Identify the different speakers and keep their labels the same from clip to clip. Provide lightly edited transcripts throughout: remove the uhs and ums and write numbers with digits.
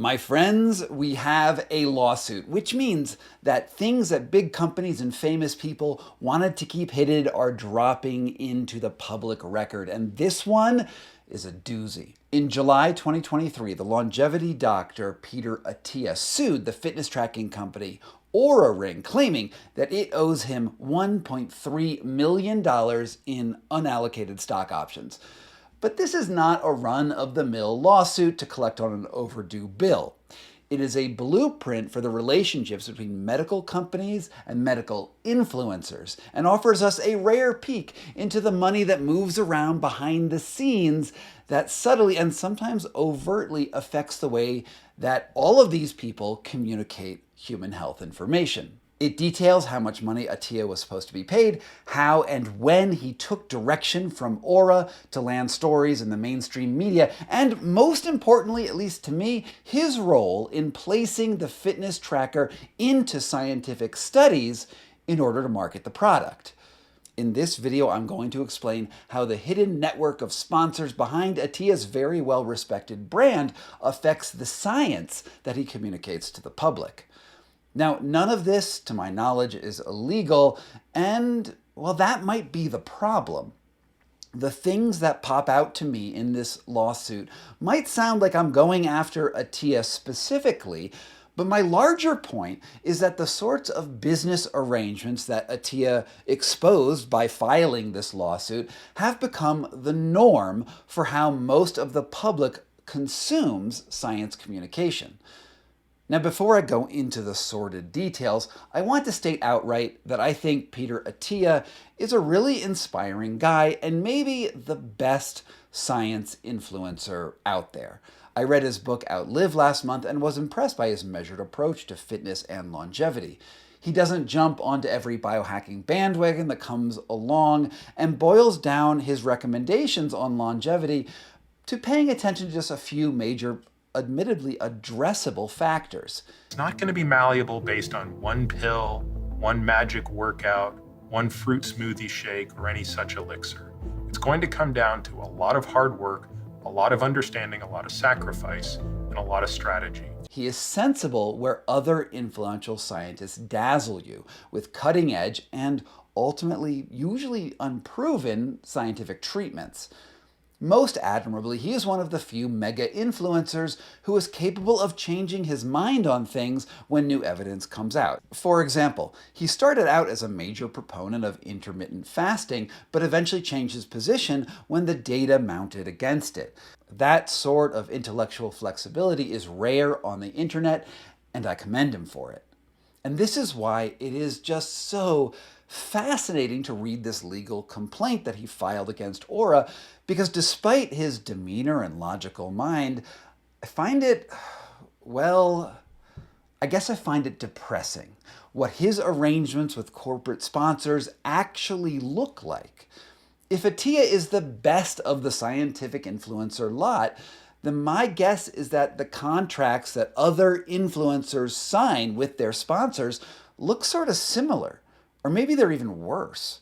Speaker 1: My friends, we have a lawsuit, which means that things that big companies and famous people wanted to keep hidden are dropping into the public record. And this one is a doozy. In July 2023, the longevity doctor Peter Attia sued the fitness tracking company Oura Ring, claiming that it owes him $1.3 million in unallocated stock options. But this is not a run-of-the-mill lawsuit to collect on an overdue bill. It is a blueprint for the relationships between medical companies and medical influencers, and offers us a rare peek into the money that moves around behind the scenes that subtly and sometimes overtly affects the way that all of these people communicate human health information. It details how much money Attia was supposed to be paid, how and when he took direction from Oura to land stories in the mainstream media, and most importantly, at least to me, his role in placing the fitness tracker into scientific studies in order to market the product. In this video, I'm going to explain how the hidden network of sponsors behind Attia's very well-respected brand affects the science that he communicates to the public. Now, none of this, to my knowledge, is illegal, and, well, that might be the problem. The things that pop out to me in this lawsuit might sound like I'm going after Attia specifically, but my larger point is that the sorts of business arrangements that Attia exposed by filing this lawsuit have become the norm for how most of the public consumes science communication. Now, before I go into the sordid details, I want to state outright that I think Peter Attia is a really inspiring guy and maybe the best science influencer out there. I read his book Outlive last month and was impressed by his measured approach to fitness and longevity. He doesn't jump onto every biohacking bandwagon that comes along and boils down his recommendations on longevity to paying attention to just a few major, admittedly addressable factors.
Speaker 2: It's not going to be malleable based on one pill, one magic workout, one fruit smoothie shake, or any such elixir. It's going to come down to a lot of hard work, a lot of understanding, a lot of sacrifice, and a lot of strategy.
Speaker 1: He is sensible where other influential scientists dazzle you with cutting edge and ultimately usually unproven scientific treatments. Most admirably, he is one of the few mega influencers who is capable of changing his mind on things when new evidence comes out. For example, he started out as a major proponent of intermittent fasting, but eventually changed his position when the data mounted against it. That sort of intellectual flexibility is rare on the internet, and I commend him for it. And this is why it is just so fascinating to read this legal complaint that he filed against Oura, because despite his demeanor and logical mind, I find it, well, I guess I find it depressing what his arrangements with corporate sponsors actually look like. If Attia is the best of the scientific influencer lot, then my guess is that the contracts that other influencers sign with their sponsors look sort of similar, or maybe they're even worse.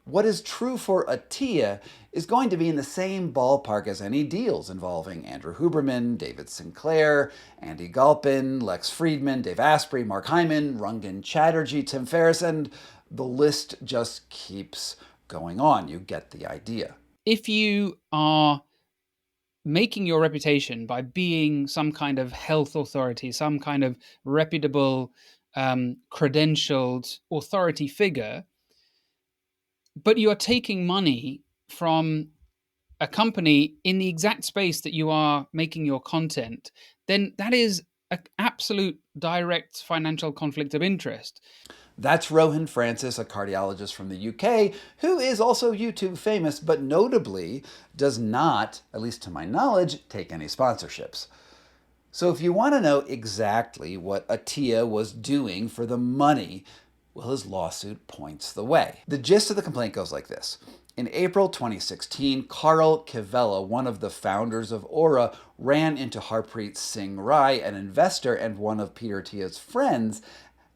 Speaker 1: What is true for Attia is going to be in the same ballpark as any deals involving Andrew Huberman, David Sinclair, Andy Galpin, Lex Friedman, Dave Asprey, Mark Hyman, Rangan Chatterjee, Tim Ferris, and the list just keeps going on. You get the idea.
Speaker 3: If you are making your reputation by being some kind of health authority, some kind of reputable, credentialed authority figure, but you are taking money from a company in the exact space that you are making your content, then that is an absolute direct financial conflict of interest.
Speaker 1: That's Rohan Francis, a cardiologist from the UK, who is also YouTube famous, but notably does not, at least to my knowledge, take any sponsorships. So if you want to know exactly what Attia was doing for the money, well, his lawsuit points the way. The gist of the complaint goes like this. In April 2016, Carl Kivella, one of the founders of Oura, ran into Harpreet Singh Rai, an investor and one of Peter Attia's friends,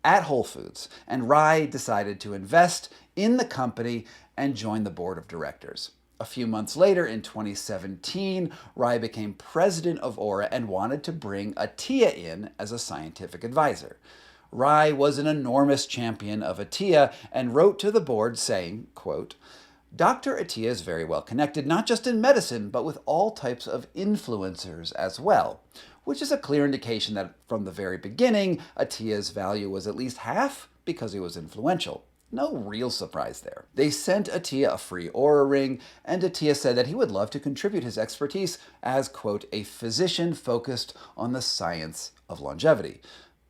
Speaker 1: at Whole Foods, and Rai decided to invest in the company and join the board of directors. A few months later, in 2017, Rai became president of Oura and wanted to bring Attia in as a scientific advisor. Rai was an enormous champion of Attia and wrote to the board saying, quote, Dr. Attia is very well connected, not just in medicine, but with all types of influencers as well, which is a clear indication that from the very beginning, Attia's value was at least half because he was influential. No real surprise there. They sent Attia a free Oura ring, and Attia said that he would love to contribute his expertise as, quote, a physician focused on the science of longevity.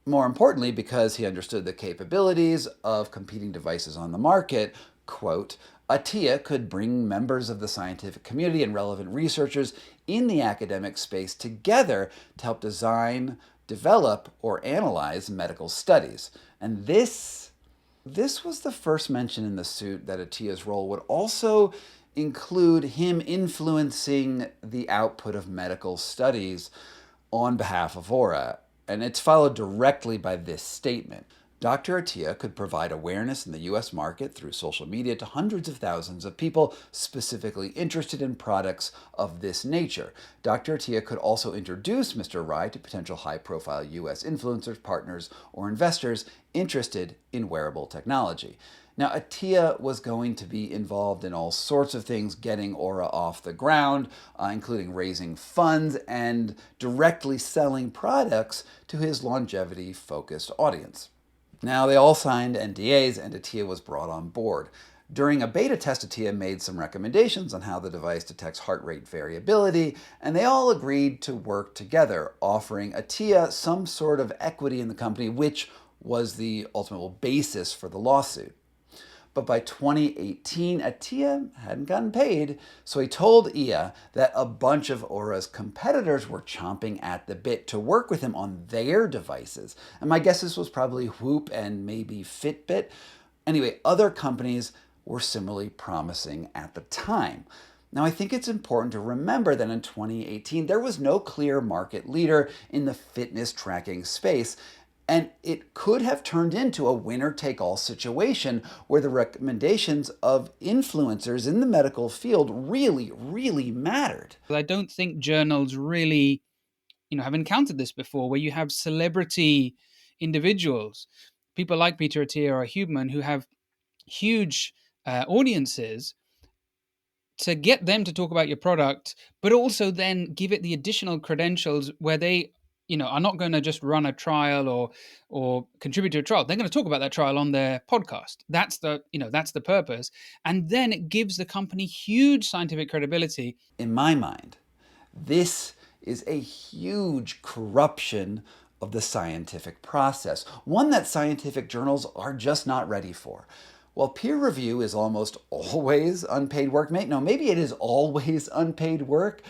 Speaker 1: More importantly, because he understood the capabilities of competing devices on the market, quote, Attia could bring members of the scientific community and relevant researchers in the academic space together to help design, develop, or analyze medical studies. And this was the first mention in the suit that Attia's role would also include him influencing the output of medical studies on behalf of Oura, and it's followed directly by this statement. Dr. Attia could provide awareness in the U.S. market through social media to hundreds of thousands of people specifically interested in products of this nature. Dr. Attia could also introduce Mr. Rai to potential high-profile U.S. influencers, partners, or investors interested in wearable technology. Now, Attia was going to be involved in all sorts of things getting Oura off the ground, including raising funds and directly selling products to his longevity-focused audience. Now, they all signed NDAs and Attia was brought on board. During a beta test, Attia made some recommendations on how the device detects heart rate variability, and they all agreed to work together, offering Attia some sort of equity in the company, which was the ultimate basis for the lawsuit. But by 2018, Attia hadn't gotten paid, so he told IA that a bunch of Oura's competitors were chomping at the bit to work with him on their devices. And my guess this was probably Whoop and maybe Fitbit. Anyway, other companies were similarly promising at the time. Now, I think it's important to remember that in 2018, there was no clear market leader in the fitness tracking space, and it could have turned into a winner-take-all situation where the recommendations of influencers in the medical field really, really mattered.
Speaker 3: I don't think journals really, have encountered this before, where you have celebrity individuals, people like Peter Attia or Huberman, who have huge audiences, to get them to talk about your product, but also then give it the additional credentials where they are not going to just run a trial or contribute to a trial. They're going to talk about that trial on their podcast. That's the purpose. And then it gives the company huge scientific credibility.
Speaker 1: In my mind, this is a huge corruption of the scientific process, one that scientific journals are just not ready for. While peer review is almost always unpaid work, maybe it is always unpaid work,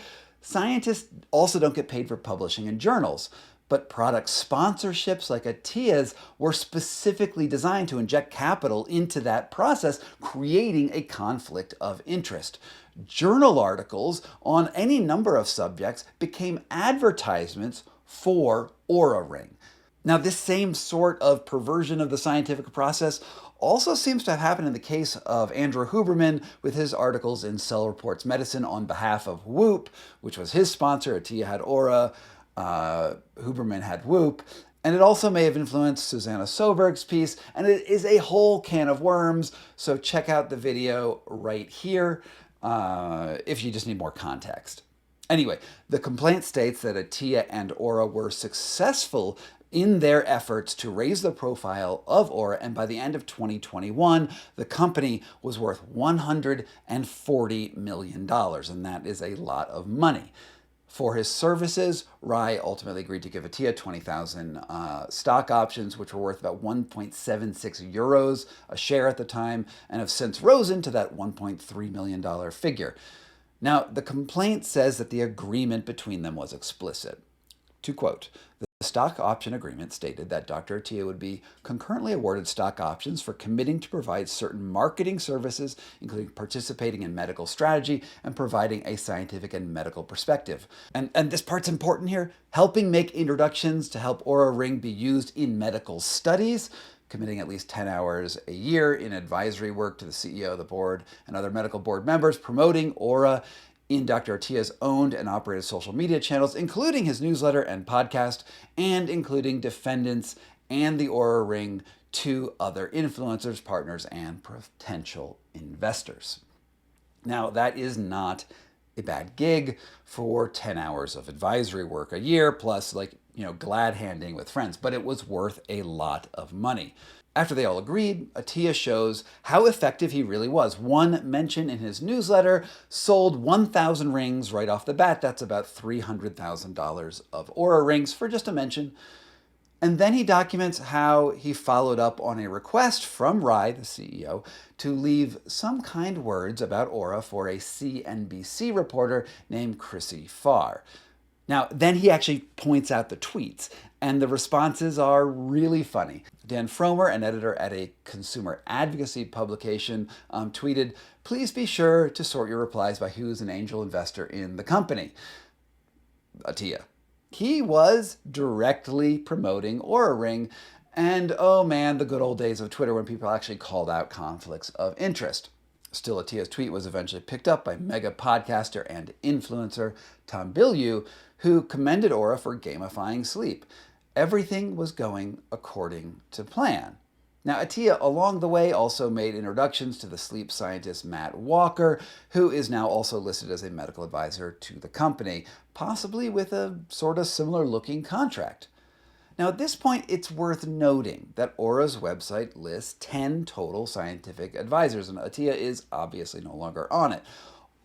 Speaker 1: scientists also don't get paid for publishing in journals, but product sponsorships like Attia's were specifically designed to inject capital into that process, creating a conflict of interest. Journal articles on any number of subjects became advertisements for Oura Ring. Now, this same sort of perversion of the scientific process also seems to have happened in the case of Andrew Huberman with his articles in Cell Reports Medicine on behalf of Whoop, which was his sponsor. Attia had Oura, Huberman had Whoop, and it also may have influenced Susanna Soberg's piece, and it is a whole can of worms, so check out the video right here if you just need more context. Anyway, the complaint states that Attia and Oura were successful in their efforts to raise the profile of Oura, and by the end of 2021, the company was worth $140 million, and that is a lot of money. For his services, Rai ultimately agreed to give Attia 20,000 stock options, which were worth about 1.76 euros a share at the time, and have since risen to that $1.3 million figure. Now, the complaint says that the agreement between them was explicit. To quote, the stock option agreement stated that Dr. Attia would be concurrently awarded stock options for committing to provide certain marketing services, including participating in medical strategy and providing a scientific and medical perspective. And this part's important here, helping make introductions to help Oura Ring be used in medical studies, committing at least 10 hours a year in advisory work to the CEO, the board, and other medical board members, promoting Oura in Dr. Attia's owned and operated social media channels, including his newsletter and podcast, and including defendants and the Oura ring to other influencers, partners, and potential investors. Now, that is not a bad gig for 10 hours of advisory work a year, plus glad handing with friends, but it was worth a lot of money. After they all agreed, Attia shows how effective he really was. One mention in his newsletter sold 1,000 rings right off the bat. That's about $300,000 of Oura rings for just a mention. And then he documents how he followed up on a request from Rai, the CEO, to leave some kind words about Oura for a CNBC reporter named Chrissy Farr. Now, then he actually points out the tweets, and the responses are really funny. Dan Fromer, an editor at a consumer advocacy publication, tweeted, "Please be sure to sort your replies by who's an angel investor in the company." Attia. He was directly promoting Oura Ring, and oh man, the good old days of Twitter when people actually called out conflicts of interest. Still, Attia's tweet was eventually picked up by mega podcaster and influencer Tom Bilyeu, who commended Oura for gamifying sleep. Everything was going according to plan. Now, Attia, along the way, also made introductions to the sleep scientist Matt Walker, who is now also listed as a medical advisor to the company, possibly with a sort of similar-looking contract. Now, at this point, it's worth noting that Oura's website lists 10 total scientific advisors, and Attia is obviously no longer on it.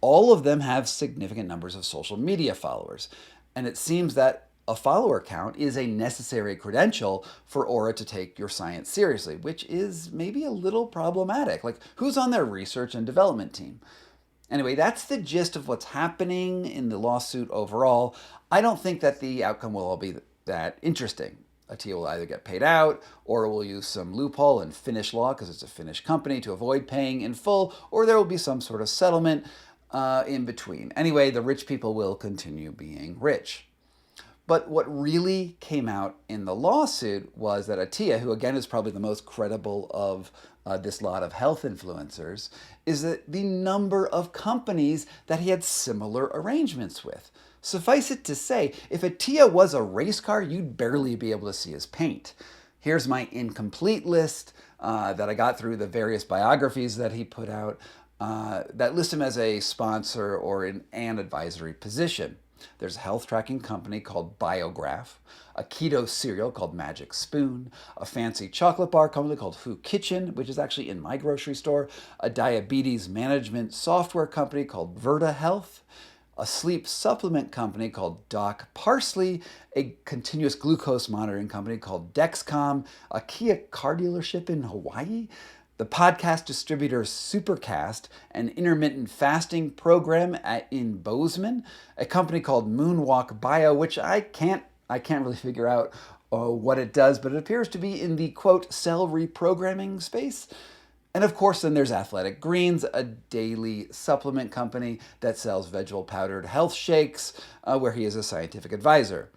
Speaker 1: All of them have significant numbers of social media followers, and it seems that a follower count is a necessary credential for Oura to take your science seriously, which is maybe a little problematic. Like, who's on their research and development team? Anyway, that's the gist of what's happening in the lawsuit overall. I don't think that the outcome will all be that interesting. Attia will either get paid out, or will use some loophole in Finnish law, because it's a Finnish company, to avoid paying in full, or there will be some sort of settlement in between. Anyway, the rich people will continue being rich. But what really came out in the lawsuit was that Attia, who again is probably the most credible of this lot of health influencers, is that the number of companies that he had similar arrangements with. Suffice it to say, if Attia was a race car, you'd barely be able to see his paint. Here's my incomplete list that I got through the various biographies that he put out that list him as a sponsor or in an advisory position. There's a health tracking company called Biograph, a keto cereal called Magic Spoon, a fancy chocolate bar company called Foo Kitchen, which is actually in my grocery store, a diabetes management software company called Verta Health, a sleep supplement company called Doc Parsley, a continuous glucose monitoring company called Dexcom, a Kia car dealership in Hawaii, the podcast distributor Supercast, an intermittent fasting program in Bozeman, a company called Moonwalk Bio, which I can't really figure out what it does, but it appears to be in the, quote, cell reprogramming space. And of course, then there's Athletic Greens, a daily supplement company that sells vegetable powdered health shakes, where he is a scientific advisor.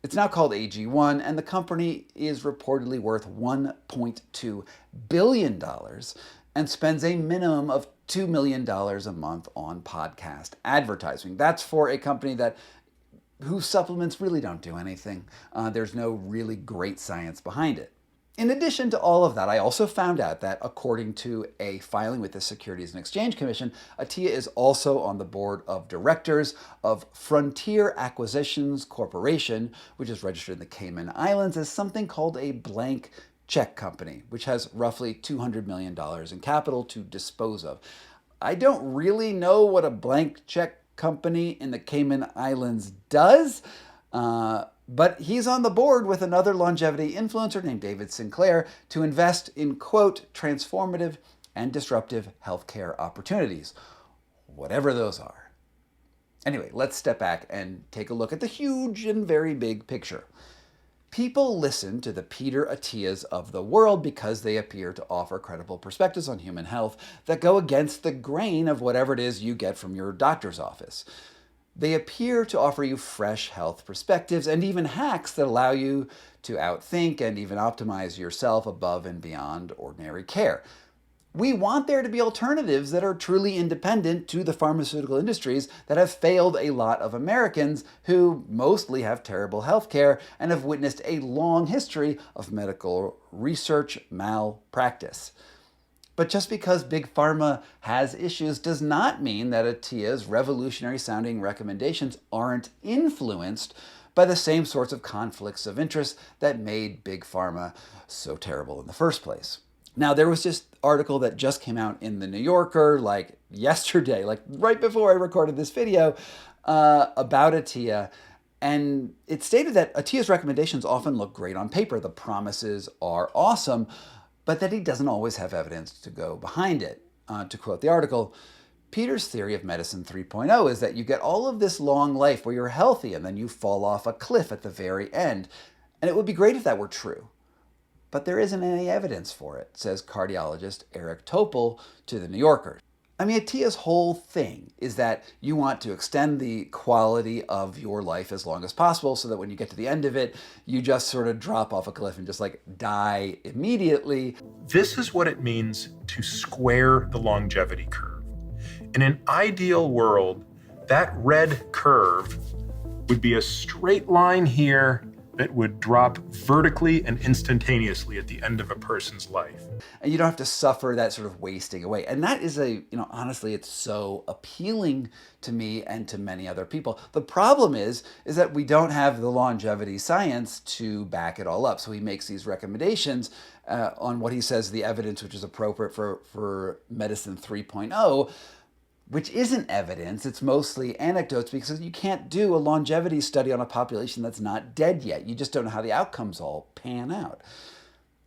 Speaker 1: It's now called AG1, and the company is reportedly worth $1.2 billion and spends a minimum of $2 million a month on podcast advertising. That's for a company whose supplements really don't do anything. There's no really great science behind it. In addition to all of that, I also found out that according to a filing with the Securities and Exchange Commission, Attia is also on the board of directors of Frontier Acquisitions Corporation, which is registered in the Cayman Islands as something called a blank check company, which has roughly $200 million in capital to dispose of. I don't really know what a blank check company in the Cayman Islands does, but he's on the board with another longevity influencer named David Sinclair to invest in, quote, transformative and disruptive healthcare opportunities, whatever those are. Anyway, let's step back and take a look at the huge and very big picture. People listen to the Peter Attias of the world because they appear to offer credible perspectives on human health that go against the grain of whatever it is you get from your doctor's office. They appear to offer you fresh health perspectives and even hacks that allow you to outthink and even optimize yourself above and beyond ordinary care. We want there to be alternatives that are truly independent to the pharmaceutical industries that have failed a lot of Americans who mostly have terrible health care and have witnessed a long history of medical research malpractice. But just because Big Pharma has issues does not mean that Attia's revolutionary-sounding recommendations aren't influenced by the same sorts of conflicts of interest that made Big Pharma so terrible in the first place. Now, there was this article that just came out in the New Yorker, like yesterday, like right before I recorded this video, about Attia. And it stated that Attia's recommendations often look great on paper. The promises are awesome, but that he doesn't always have evidence to go behind it. To quote the article, Peter's theory of medicine 3.0 is that you get all of this long life where you're healthy and then you fall off a cliff at the very end. And it would be great if that were true. But there isn't any evidence for it, says cardiologist Eric Topol to the New Yorker. I mean, Attia's whole thing is that you want to extend the quality of your life as long as possible so that when you get to the end of it, you just sort of drop off a cliff and just like die immediately.
Speaker 2: This is what it means to square the longevity curve. In an ideal world, that red curve would be a straight line here that would drop vertically and instantaneously at the end of a person's life.
Speaker 1: And you don't have to suffer that sort of wasting away. And that is honestly, it's so appealing to me and to many other people. The problem is that we don't have the longevity science to back it all up. So he makes these recommendations on what he says the evidence which is appropriate for medicine 3.0, which isn't evidence, it's mostly anecdotes, because you can't do a longevity study on a population that's not dead yet. You just don't know how the outcomes all pan out.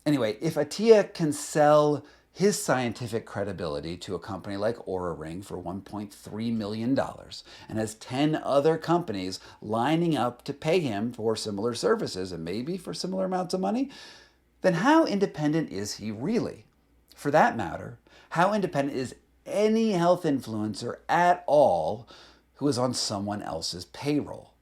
Speaker 1: Anyway, if Attia can sell his scientific credibility to a company like Oura for $1.3 million and has 10 other companies lining up to pay him for similar services and maybe for similar amounts of money, then how independent is he really? For that matter, how independent is any health influencer at all who is on someone else's payroll?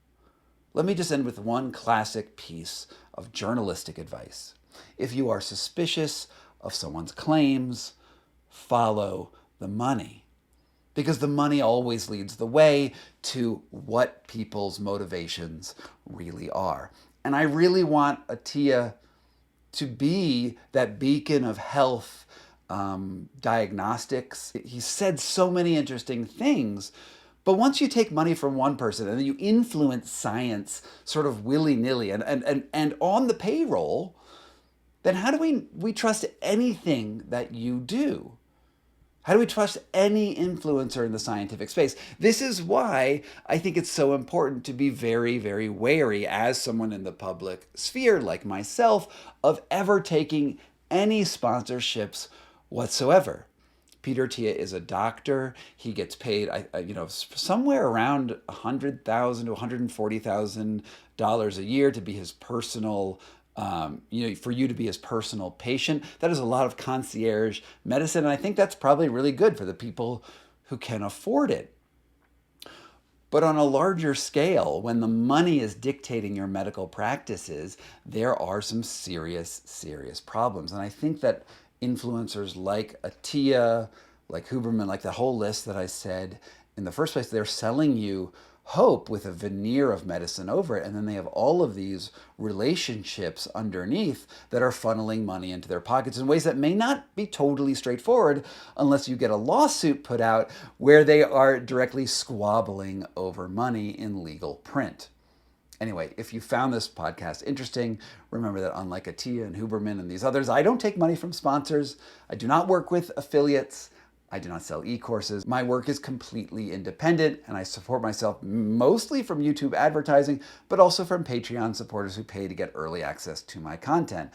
Speaker 1: Let me just end with one classic piece of journalistic advice. If you are suspicious of someone's claims, follow the money. Because the money always leads the way to what people's motivations really are. And I really want Attia to be that beacon of health diagnostics. He said so many interesting things, but once you take money from one person and then you influence science sort of willy-nilly and on the payroll, then how do we trust anything that you do? How do we trust any influencer in the scientific space? This is why I think it's so important to be very, very wary as someone in the public sphere like myself of ever taking any sponsorships whatsoever. Peter Attia is a doctor. He gets paid, somewhere around $100,000 to $140,000 a year to be his personal, for you to be his personal patient. That is a lot of concierge medicine, and I think that's probably really good for the people who can afford it. But on a larger scale, when the money is dictating your medical practices, there are some serious, serious problems. And I think that influencers like Attia, like Huberman, like the whole list that I said in the first place, they're selling you hope with a veneer of medicine over it. And then they have all of these relationships underneath that are funneling money into their pockets in ways that may not be totally straightforward unless you get a lawsuit put out where they are directly squabbling over money in legal print. Anyway, if you found this podcast interesting, remember that unlike Attia and Huberman and these others, I don't take money from sponsors. I do not work with affiliates. I do not sell e-courses. My work is completely independent, and I support myself mostly from YouTube advertising, but also from Patreon supporters who pay to get early access to my content.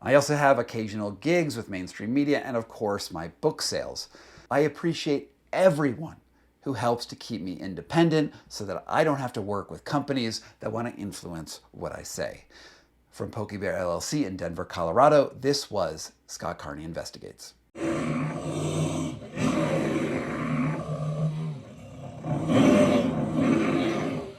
Speaker 1: I also have occasional gigs with mainstream media and, of course, my book sales. I appreciate everyone who helps to keep me independent so that I don't have to work with companies that want to influence what I say. From PokeyBear LLC in Denver, Colorado, this was Scott Carney Investigates.